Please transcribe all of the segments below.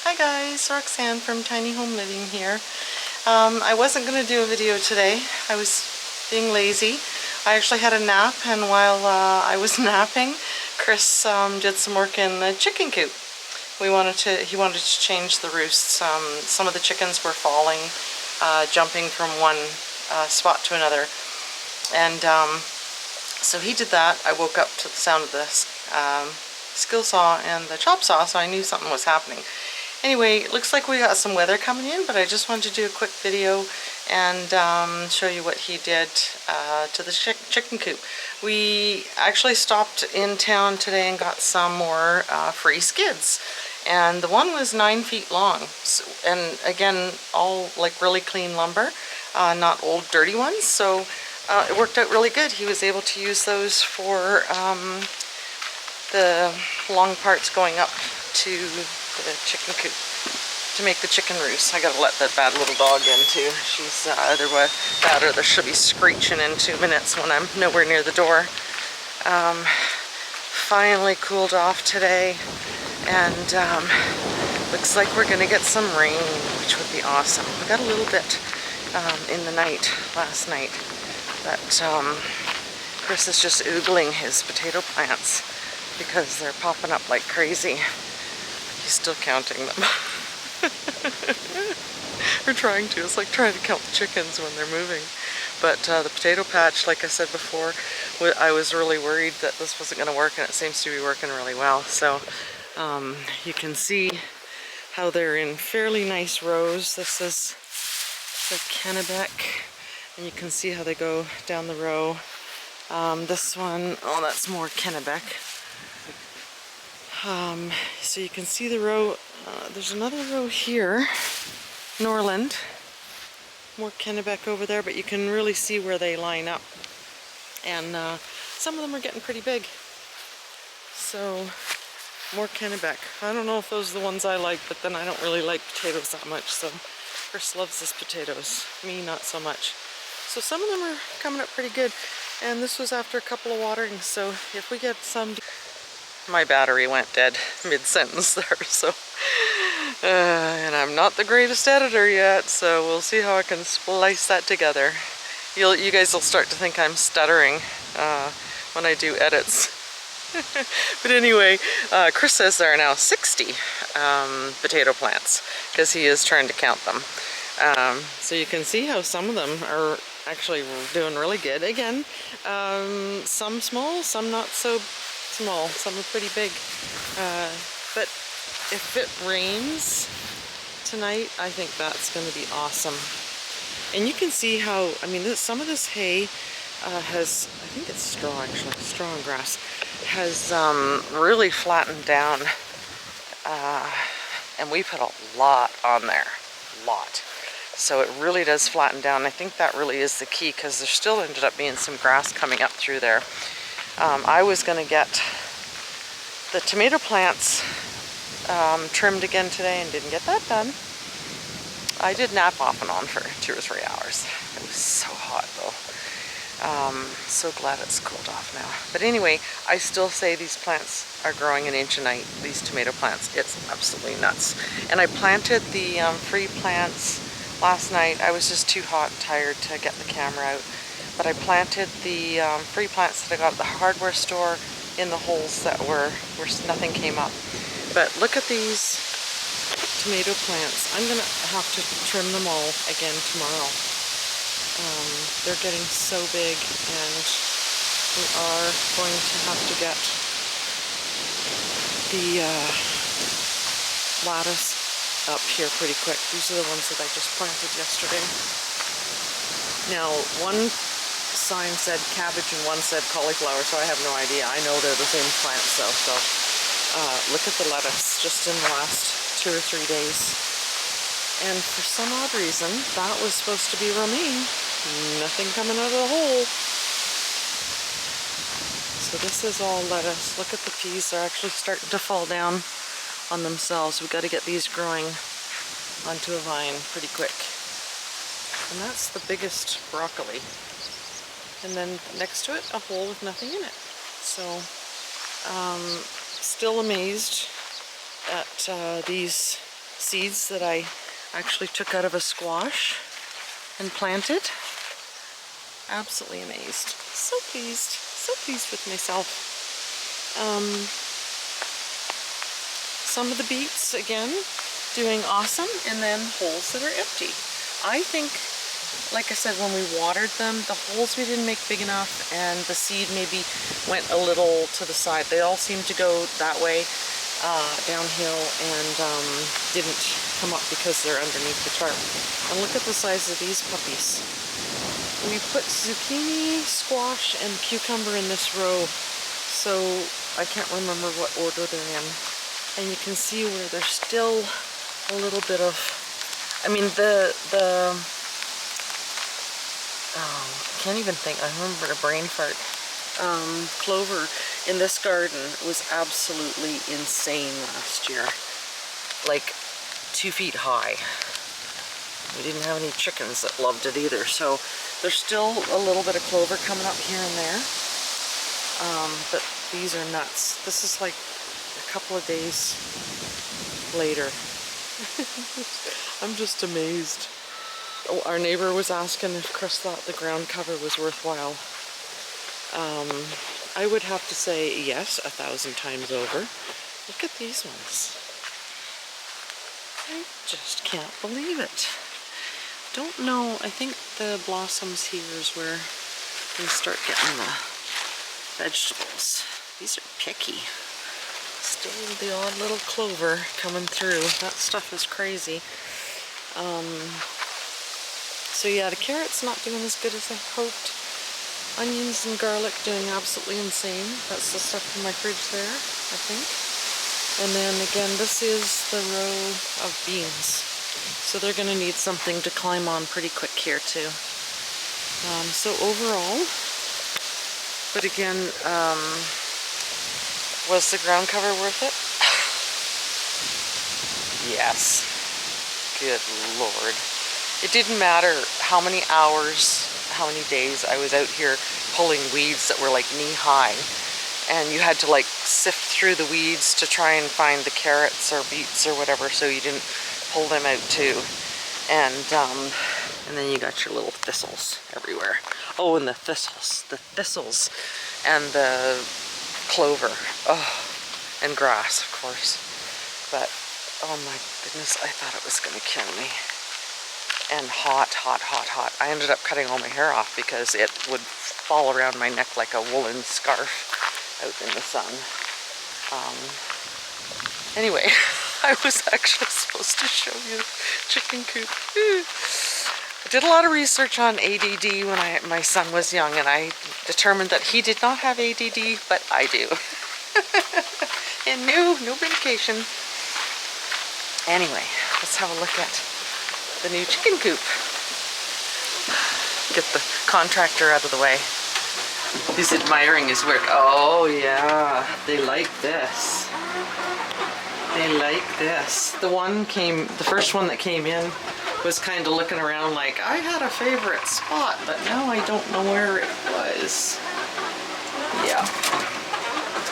Hi guys, Roxanne from Tiny Home Living here. I wasn't going to do a video today. I was being lazy. I actually had a nap, and while I was napping, Chris did some work in the chicken coop. He wanted to change the roosts. Some of the chickens were falling, jumping from one spot to another, and so he did that. I woke up to the sound of the skill saw and the chop saw, so I knew something was happening. Anyway, it looks like we got some weather coming in, but I just wanted to do a quick video and show you what he did to the chicken coop. We actually stopped in town today and got some more free skids. And the one was 9 feet long. So, and again, all like really clean lumber, not old dirty ones. So it worked out really good. He was able to use those for the long parts going up to the chicken coop to make the chicken roost. I gotta let that bad little dog in too. She's either that or she'll be screeching in 2 minutes when I'm nowhere near the door. Finally cooled off today, and looks like we're gonna get some rain, which would be awesome. We got a little bit in the night last night, but Chris is just oogling his potato plants because they're popping up like crazy. He's still counting them. We're trying to. It's like trying to count the chickens when they're moving. But the potato patch, like I said before, I was really worried that this wasn't going to work, and it seems to be working really well. So you can see how they're in fairly nice rows. This is the Kennebec, and you can see how they go down the row. This one, oh, that's more Kennebec. So you can see the row. There's another row here, Norland, more Kennebec over there, but you can really see where they line up. And some of them are getting pretty big. So more Kennebec. I don't know if those are the ones I like, but then I don't really like potatoes that much. So Chris loves his potatoes, me not so much. So some of them are coming up pretty good. And this was after a couple of waterings, so if we get some... My battery went dead mid-sentence there, so... and I'm not the greatest editor yet, so we'll see how I can splice that together. You guys will start to think I'm stuttering when I do edits. But anyway, Chris says there are now 60 potato plants, because he is trying to count them. So you can see how some of them are actually doing really good. Again, some small, some not so small, some are pretty big. But if it rains tonight, I think that's going to be awesome. And you can see how, I mean, some of this hay has, I think it's straw actually, straw and grass, has really flattened down. And we put a lot on there, a lot. So it really does flatten down. I think that really is the key, because there still ended up being some grass coming up through there. I was going to get the tomato plants trimmed again today and didn't get that done. I did nap off and on for 2 or 3 hours. It was so hot though. So glad it's cooled off now. But anyway, I still say these plants are growing an inch a night, these tomato plants. It's absolutely nuts. And I planted the free plants last night. I was just too hot and tired to get the camera out. But I planted the free plants that I got at the hardware store in the holes that where nothing came up. But look at these tomato plants. I'm gonna have to trim them all again tomorrow. They're getting so big, and we are going to have to get the lattice up here pretty quick. These are the ones that I just planted yesterday. Now, one sign said cabbage and one said cauliflower, so I have no idea. I know they're the same plants though. So look at the lettuce just in the last 2 or 3 days. And for some odd reason, that was supposed to be romaine. Nothing coming out of the hole. So this is all lettuce. Look at the peas. They're actually starting to fall down on themselves. We've got to get these growing onto a vine pretty quick. And that's the biggest broccoli. And then next to it, a hole with nothing in it. So, still amazed at these seeds that I actually took out of a squash and planted. Absolutely amazed. So pleased with myself. Some of the beets, again, doing awesome, and then holes that are empty. I think, like I said, when we watered them, the holes we didn't make big enough, and the seed maybe went a little to the side. They all seemed to go that way, downhill, and didn't come up because they're underneath the tarp. And look at the size of these puppies. We put zucchini, squash, and cucumber in this row, so I can't remember what order they're in. And you can see where there's still a little bit of, I mean, I can't even think, I remember a brain fart. Clover in this garden was absolutely insane last year. Like 2 feet high. We didn't have any chickens that loved it either, so there's still a little bit of clover coming up here and there. But these are nuts. This is like a couple of days later. I'm just amazed. Oh, our neighbor was asking if Chris thought the ground cover was worthwhile. I would have to say yes, 1,000 times over. Look at these ones. I just can't believe it. Don't know, I think the blossoms here is where we start getting the vegetables. These are picky. Still the odd little clover coming through. That stuff is crazy. So yeah, the carrots not doing as good as I hoped. Onions and garlic doing absolutely insane. That's the stuff in my fridge there, I think. And then again, this is the row of beans. So they're going to need something to climb on pretty quick here too. So overall, but again, was the ground cover worth it? Yes. Good Lord. It didn't matter how many hours, how many days I was out here pulling weeds that were like knee high. And you had to like sift through the weeds to try and find the carrots or beets or whatever so you didn't pull them out too. And then you got your little thistles everywhere. Oh, and the thistles and the clover. Oh, and grass, of course. But, oh my goodness, I thought it was gonna kill me. And hot. I ended up cutting all my hair off because it would fall around my neck like a woolen scarf out in the sun. Anyway, I was actually supposed to show you the chicken coop. I did a lot of research on ADD when my son was young, and I determined that he did not have ADD, but I do. And no medication. Anyway, let's have a look at the new chicken coop. Get the contractor out of the way. He's admiring his work. Oh yeah, they like this. They like this. The first one that came in was kind of looking around like, I had a favorite spot, but now I don't know where it was. Yeah,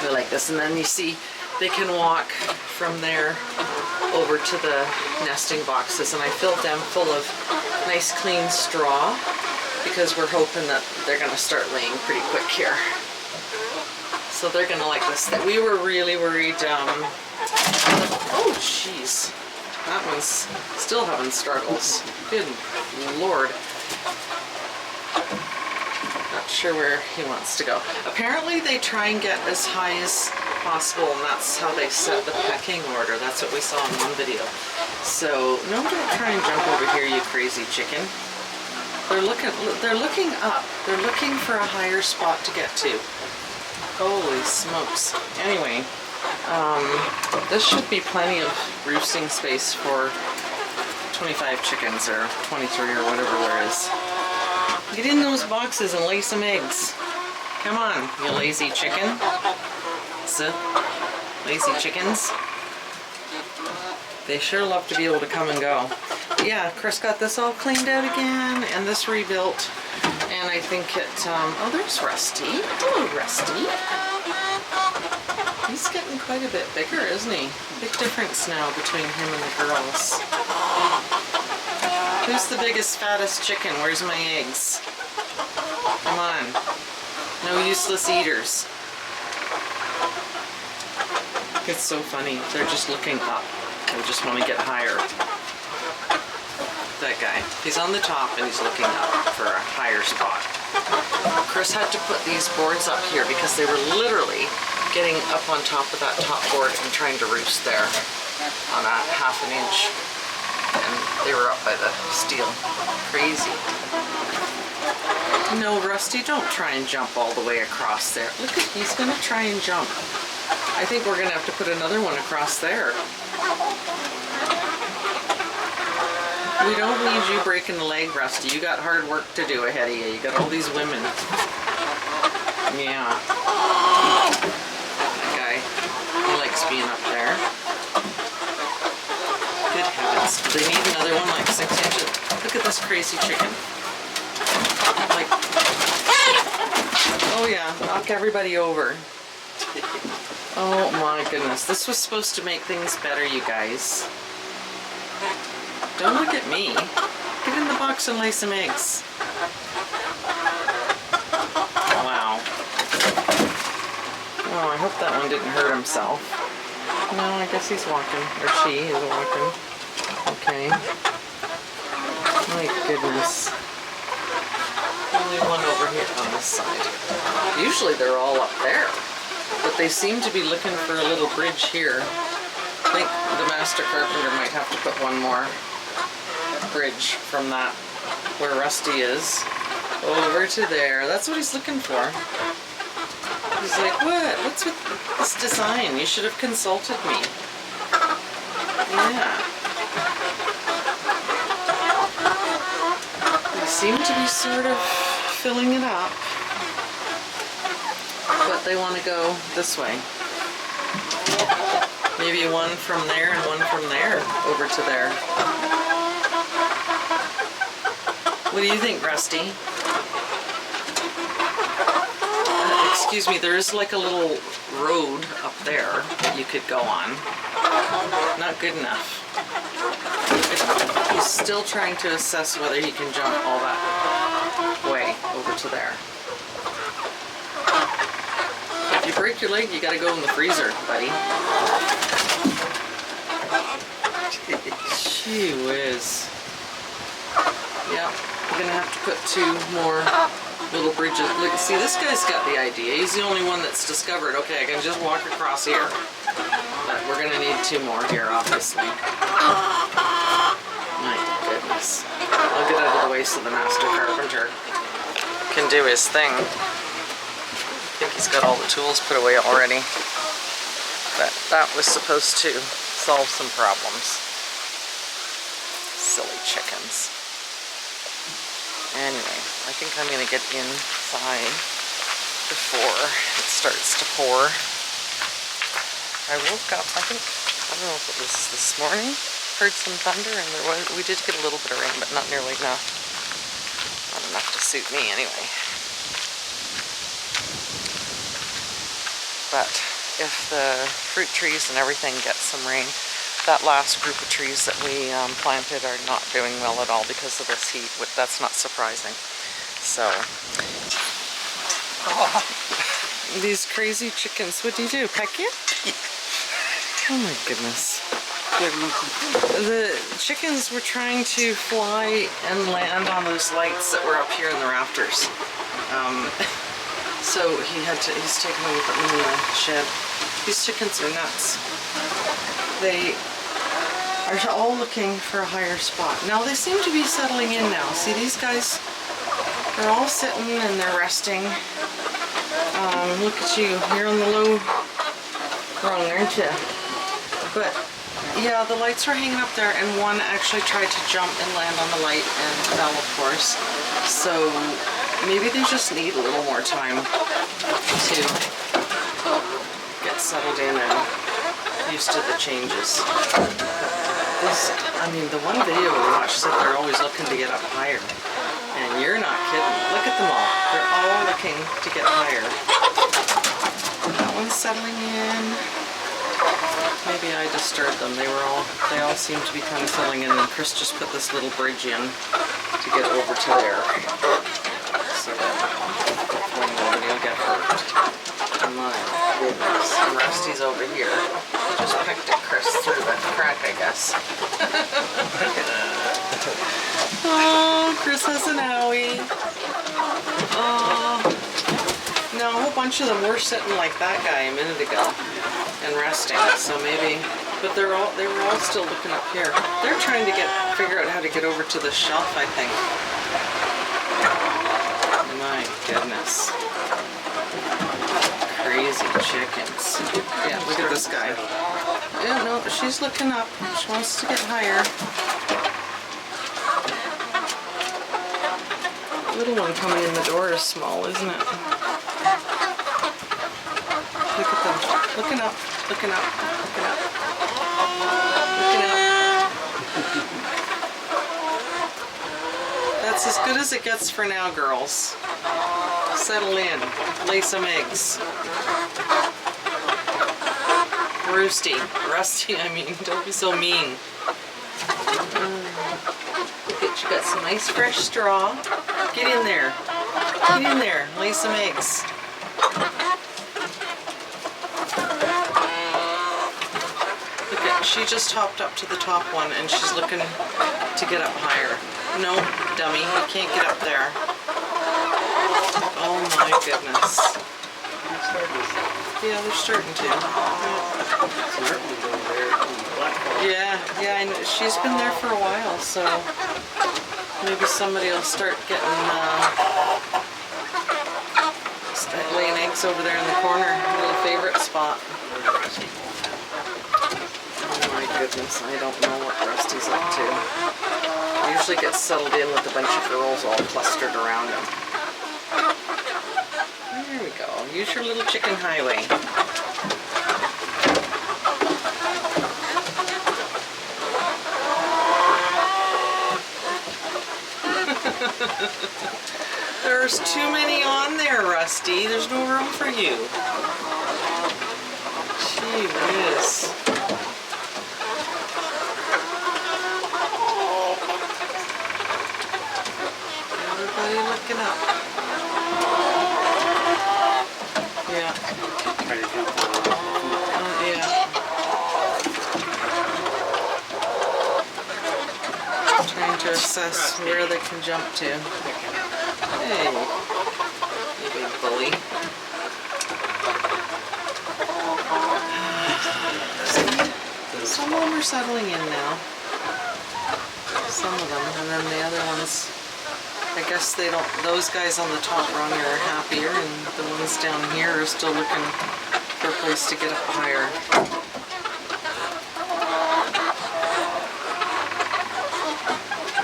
they like this. And then you see, they can walk from there over to the nesting boxes, and I filled them full of nice clean straw because we're hoping that they're gonna start laying pretty quick here. So they're gonna like this. We were really worried, oh jeez, that one's still having struggles. Good Lord. Not sure where he wants to go. Apparently they try and get as high as possible, and that's how they set the pecking order. That's what we saw in one video. So no, don't try and jump over here, you crazy chicken. They're looking up. They're looking for a higher spot to get to. Holy smokes. Anyway, this should be plenty of roosting space for 25 chickens or 23 or whatever there is. Get in those boxes and lay some eggs. Come on, you lazy chicken. So, lazy chickens. They sure love to be able to come and go. But yeah, Chris got this all cleaned out again, and this rebuilt. And I think it, oh, there's Rusty. Hello, Rusty. He's getting quite a bit bigger, isn't he? Big difference now between him and the girls. Who's the biggest, fattest chicken? Where's my eggs? Come on. No useless eaters. It's so funny. They're just looking up. They just want to get higher. That guy. He's on the top and he's looking up for a higher spot. Chris had to put these boards up here because they were literally getting up on top of that top board and trying to roost there on a ½ an inch. And they were up by the steel. Crazy. No, Rusty, don't try and jump all the way across there. Look at, he's gonna try and jump. I think we're gonna have to put another one across there. We don't need you breaking a leg, Rusty. You got hard work to do ahead of you. You got all these women. Yeah. That guy, he likes being up there. Good heavens. Do they need another one like 6 inches? Look at this crazy chicken. Like, oh yeah, knock everybody over. Oh my goodness. This was supposed to make things better, you guys. Don't look at me. Get in the box and lay some eggs. Wow. Oh, I hope that one didn't hurt himself. No, I guess he's walking. Or she is walking. Okay. My goodness. Only one over here on this side. Usually they're all up there. But they seem to be looking for a little bridge here. I think the master carpenter might have to put one more bridge from that where Rusty is over to there. That's what he's looking for. He's like, what? What's with this design? You should have consulted me. Yeah. They seem to be sort of filling it up, but they want to go this way. Maybe one from there and one from there over to there. What do you think, Rusty? Excuse me, there is like a little road up there that you could go on. Not good enough. He's still trying to assess whether he can jump all that way over to there. If you break your leg, you gotta go in the freezer, buddy. Gee whiz. Yeah, we're gonna have to put 2 more little bridges. Look, see, this guy's got the idea. He's the only one that's discovered, okay, I can just walk across here. But we're gonna need 2 more here, obviously. My goodness. I'll get out of the way so the master carpenter can do his thing. I think he's got all the tools put away already. But that was supposed to solve some problems. Silly chickens. Anyway, I think I'm going to get inside before it starts to pour. I woke up, I don't know if it was this morning, heard some thunder, and we did get a little bit of rain, but not nearly enough. Not enough to suit me anyway. But if the fruit trees and everything get some rain, that last group of trees that we planted are not doing well at all because of this heat. That's not surprising. So, these crazy chickens, what do you do? Peck you? Oh my goodness. The chickens were trying to fly and land on those lights that were up here in the rafters. So he's taking them and putting them in the shed. These chickens are nuts. They are all looking for a higher spot. Now they seem to be settling in now. See, these guys, they're all sitting and they're resting. Look at you, you're on the low rung, aren't you? But yeah, the lights were hanging up there and one actually tried to jump and land on the light and fell, of course. So maybe they just need a little more time to get settled in and used to the changes. This, I mean, the one video we watched said they're always looking to get up higher. And you're not kidding. Look at them all. They're all looking to get higher. That one's settling in. Maybe I disturbed them. They all seem to be kind of settling in, and Chris just put this little bridge in to get over to there. So that hopefully nobody will get hurt. My goodness. And Rusty's over here. He just picked at Chris through the crack, I guess. Oh, Chris has an owie. Oh. No, a whole bunch of them were sitting like that guy a minute ago and resting, so maybe, but they were all still looking up here. They're trying to figure out how to get over to the shelf, I think. My goodness. Crazy chickens. Yeah, look at this guy. Yeah, no, she's looking up. She wants to get higher. The little one coming in the door is small, isn't it? Look at them. Looking up, looking up, looking up. Looking up. That's as good as it gets for now, girls. Settle in. Lay some eggs. Rusty, I mean. Don't be so mean. Look at you got some nice fresh straw. Get in there. Get in there. Lay some eggs. She just hopped up to the top one and she's looking to get up higher. No, dummy, you can't get up there. Oh my goodness. Yeah, they're starting to. Yeah, I know. She's been there for a while, so maybe somebody will start getting laying eggs over there in the corner. Little favorite spot. Goodness, I don't know what Rusty's up to. He usually gets settled in with a bunch of girls all clustered around him. There we go. Use your little chicken highway. There's too many on there, Rusty. There's no room for you. Gee whiz. Looking up. Yeah. Yeah. Trying to assess where they can jump to. Hey, you big bully. Some of them are settling in now. Some of them, and then the other ones. I guess they don't, those guys on the top rung are happier, and the ones down here are still looking for a place to get up higher.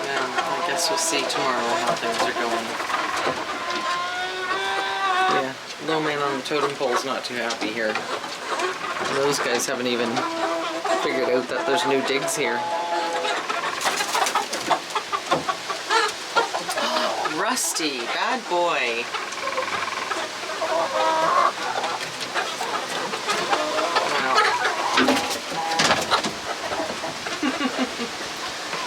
Yeah, I guess we'll see tomorrow how things are going. Yeah, low man on the totem pole is not too happy here. Those guys haven't even figured out that there's new digs here. Rusty, bad boy. Wow.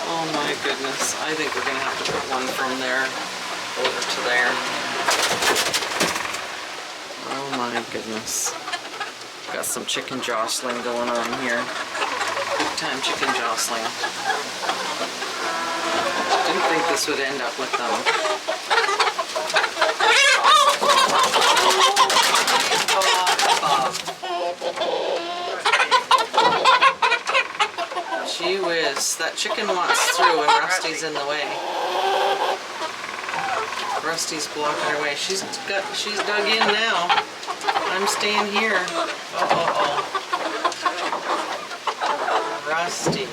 Oh my goodness. I think we're going to have to put one from there over to there. Oh my goodness. Got some chicken jostling going on here. Big time chicken jostling. Didn't think this would end up with them. Gee whiz, that chicken wants through and Rusty's in the way. Rusty's blocking her way. She's dug in now. I'm staying here. Oh. Rusty.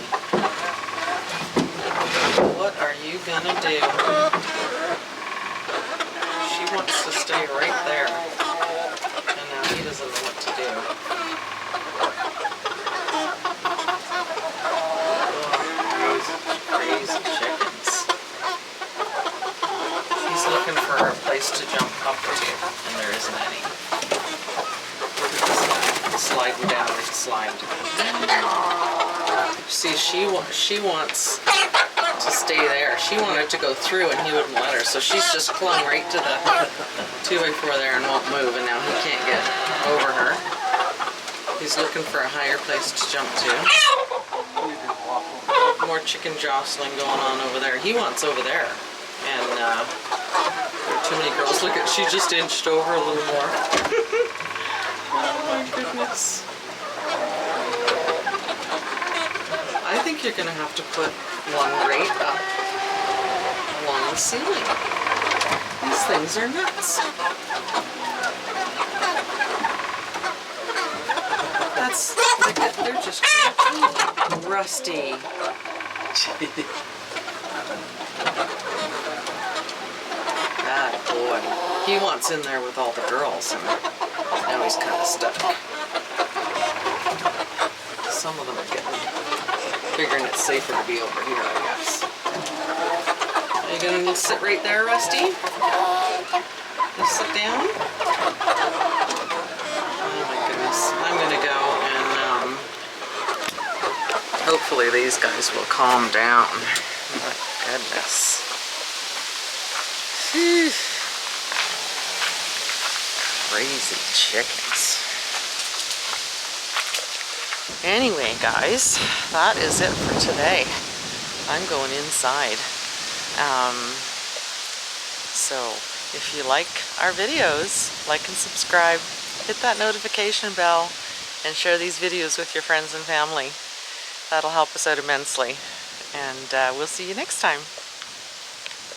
What are you gonna do? She wants to stay right there. And now he doesn't know what to do. Oh, crazy chickens. He's looking for a place to jump up to, and there isn't any. Look at this slide. See, she wants to stay there. She wanted to go through and he wouldn't let her, so she's just clung right to the 2x4 there and won't move, and now he can't get over her. He's looking for a higher place to jump to. More chicken jostling going on over there. He wants over there, and there are too many girls. Look at, she just inched over a little more. Oh my goodness. I think you're going to have to put one right up along the ceiling. These things are nuts. That's, they're just crazy. Rusty. Bad boy. He wants in there with all the girls, and now he's kind of stuck. Some of them are figuring it's safer to be over here, I guess. Are you gonna sit right there, Rusty? You sit down? Oh my goodness. I'm gonna go and hopefully these guys will calm down. Oh my goodness. Whew. Crazy chickens. Anyway, guys, that is it for today. I'm going inside. So if you like our videos, like and subscribe, hit that notification bell, and share these videos with your friends and family. That'll help us out immensely. And we'll see you next time.